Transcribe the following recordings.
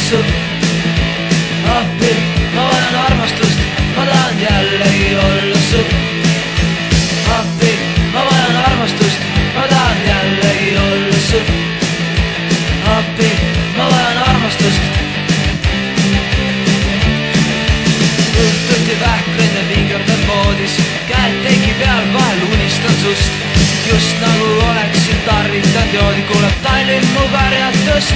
su appi, ma vajan armastust, ma tahan jällegi olla su appi, ma vajan armastust, ma tahan jällegi olla su appi, ma vajan armastust. Õhtuti vähkreid ja vingerdan voodis, käed teiki peal, vahel unistan sust. Just nagu oleksin tarvitanud joodi, kuuleb Tallinn mu karjatust.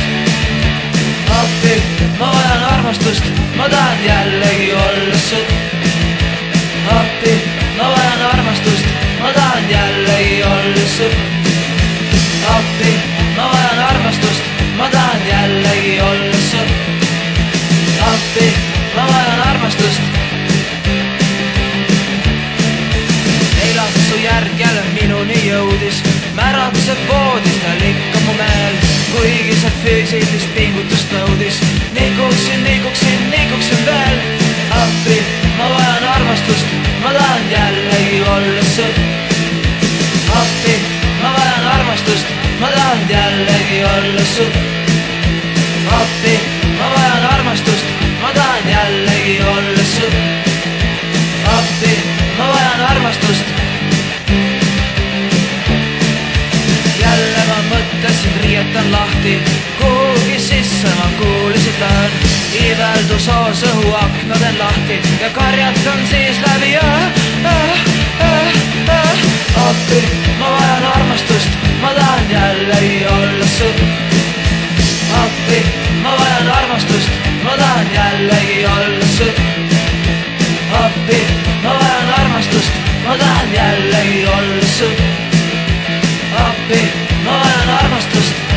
Appi, ma vajan armastust, ma tahan jällegi olla su appi, ma vajan armastust, ma tahan jällegi olla su appi, ma vajan armastust, ma tahan jällegi olla su appi, ma vajan armastust. Eilas su järg jälle minuni jõudis, märatseb voodis tal ikka mu meel, kuigi see füüsilist pingutust nõudis. Liiguksin veel. Appi, ma vajan armastust, ma tahan jällegi olla su appi, ma vajan armastust, ma tahan jällegi olla su appi, ma vajan armastust, ma tahan jällegi olla su appi, ma vajan armastust. Jälle ma mõtlesin, riietan lahti, kuhugi sisse ma kuulisin tahan. Iiveldus oos õhuaknaden lahti ja karjatan siis läbi appi, ma vajan armastust, ma tahan jällegi olla su appi, ma vajan armastust, ma tahan jällegi olla su appi, ma vajan armastust, ma tahan jällegi olla su appi, ma vajan armastust.